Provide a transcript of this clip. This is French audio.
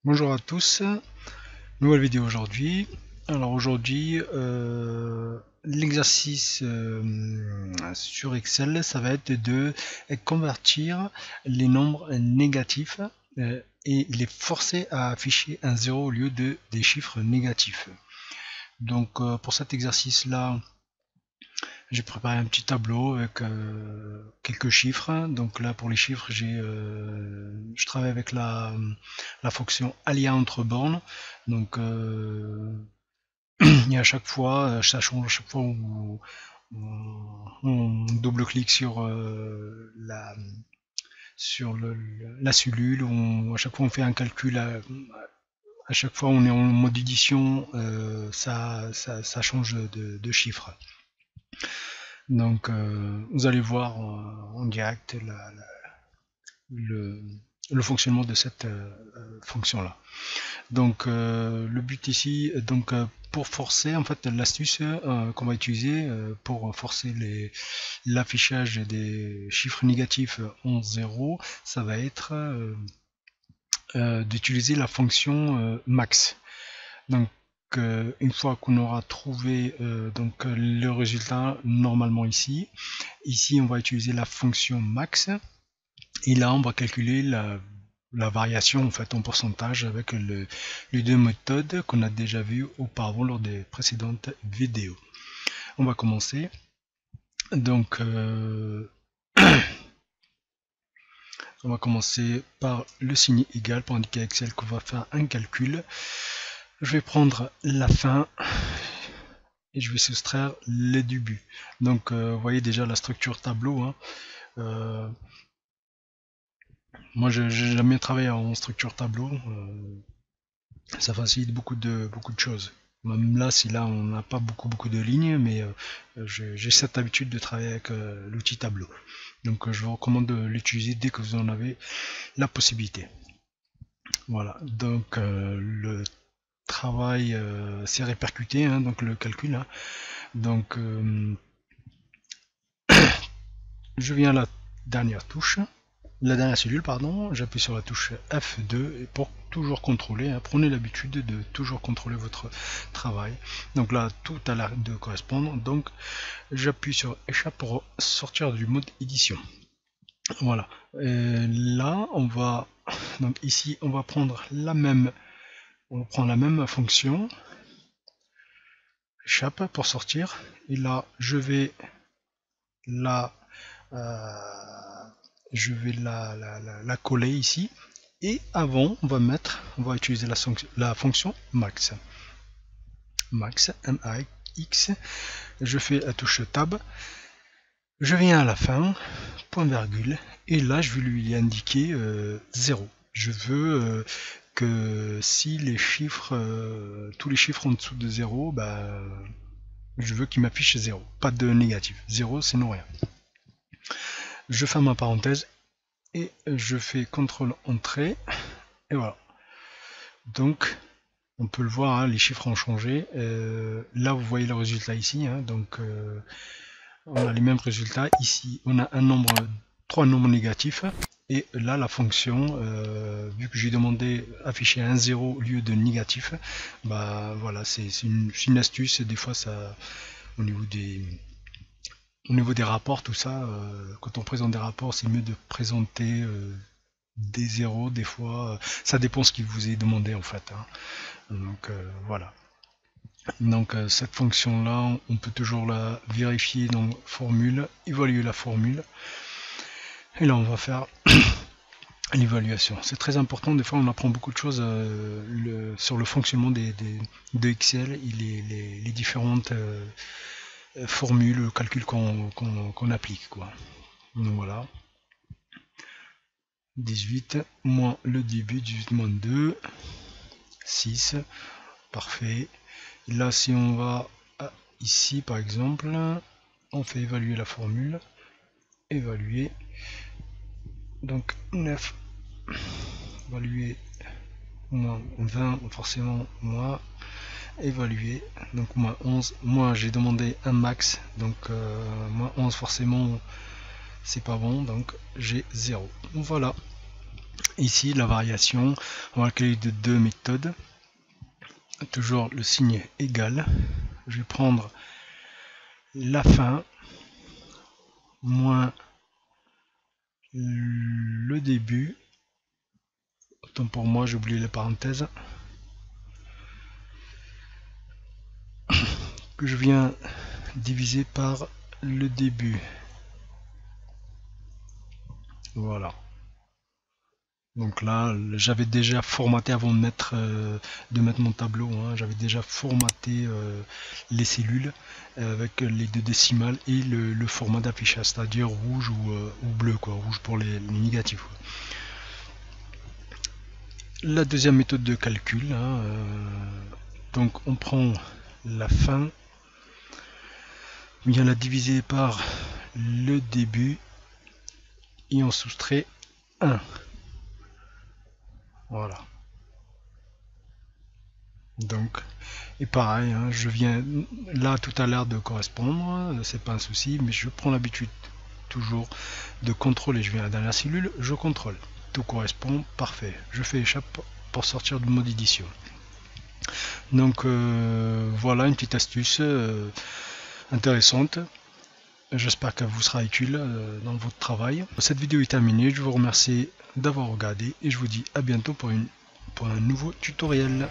Bonjour à tous, nouvelle vidéo aujourd'hui. Alors aujourd'hui, l'exercice sur Excel, ça va être de convertir les nombres négatifs et les forcer à afficher un 0 au lieu de des chiffres négatifs. Donc pour cet exercice-là, j'ai préparé un petit tableau avec quelques chiffres. Donc là, pour les chiffres, je travaille avec la fonction alia entre bornes. Donc, et à chaque fois, ça change à chaque fois où on double-clique la cellule, à chaque fois on fait un calcul, à chaque fois on est en mode édition, ça change de chiffre. Donc vous allez voir en direct le, le fonctionnement de cette fonction là. Donc le but ici, donc pour forcer, en fait l'astuce qu'on va utiliser pour forcer l'affichage des chiffres négatifs en 0, ça va être d'utiliser la fonction max. Donc une fois qu'on aura trouvé donc le résultat normalement ici on va utiliser la fonction max et là on va calculer la variation en fait en pourcentage avec les deux méthodes qu'on a déjà vues auparavant lors des précédentes vidéos. On va commencer. Donc on va commencer par le signe égal pour indiquer à Excel qu'on va faire un calcul. Je vais prendre la fin et je vais soustraire les débuts. Donc vous voyez déjà la structure tableau. Hein. Moi j'ai jamais travaillé en structure tableau. Ça facilite beaucoup de choses. Même là, si là on n'a pas beaucoup de lignes, mais j'ai cette habitude de travailler avec l'outil tableau. Donc je vous recommande de l'utiliser dès que vous en avez la possibilité. Voilà, donc le travail s'est répercuté, hein, donc le calcul. Hein. Donc je viens à la dernière touche. La dernière cellule, pardon, j'appuie sur la touche F2 pour toujours contrôler, hein, prenez l'habitude de toujours contrôler votre travail. Donc là, tout a l'air de correspondre, donc j'appuie sur échappe pour sortir du mode édition. Voilà, là on va, donc ici on va prendre la même fonction, échappe pour sortir, et là je vais la la coller ici. Et avant, on va utiliser la fonction max. Max, M-A-X. Je fais la touche tab. Je viens à la fin, point virgule. Et là, je vais lui indiquer 0. Je veux que si les chiffres, tous les chiffres en dessous de 0, bah, je veux qu'il m'affiche 0. Pas de négatif. 0, c'est non rien. Je ferme ma parenthèse et je fais CTRL entrée et voilà. Donc on peut le voir, hein, les chiffres ont changé. Là vous voyez le résultat ici, hein, donc on a les mêmes résultats. Ici on a trois nombres négatifs et là la fonction, vu que j'ai demandé afficher un 0 au lieu de négatif, bah voilà, c'est une astuce. Des fois ça, au niveau des rapports, tout ça, quand on présente des rapports, c'est mieux de présenter des zéros, des fois, ça dépend ce qu'il vous est demandé en fait. Hein. Donc voilà. Donc cette fonction là, on peut toujours la vérifier dans formule, évaluer la formule. Et là on va faire l'évaluation. C'est très important, des fois on apprend beaucoup de choses sur le fonctionnement de Excel et les différentes formules, calculs qu'on applique. Quoi. Donc voilà. 18 moins le début, 18 moins 2, 6, parfait. Et là, si on va ici, par exemple, on fait évaluer la formule, évaluer, donc 9, évaluer, moins 20, forcément, moins, évaluer, donc moins 11, moi j'ai demandé un max, donc moins 11, forcément, c'est pas bon, donc j'ai 0. Voilà. Ici, la variation, on va créer de deux méthodes. Toujours le signe égal. Je vais prendre la fin moins le début. Autant pour moi, j'ai oublié les parenthèses. Que je viens diviser par le début. Voilà. Donc là, j'avais déjà formaté avant de mettre mon tableau, hein, j'avais déjà formaté les cellules avec les deux décimales et le format d'affichage, c'est-à-dire rouge ou bleu, quoi, rouge pour les négatifs. Quoi. La deuxième méthode de calcul, hein, donc on prend la fin, on vient la diviser par le début et on soustrait 1. Voilà. Donc, et pareil, hein, je viens là tout à l'heure de correspondre, c'est pas un souci, mais je prends l'habitude toujours de contrôler. Je viens à la dernière cellule, je contrôle. Tout correspond, parfait. Je fais échappe pour sortir du mode édition. Donc voilà une petite astuce intéressante. J'espère qu'elle vous sera utile dans votre travail. Cette vidéo est terminée, je vous remercie d'avoir regardé et je vous dis à bientôt pour un nouveau tutoriel.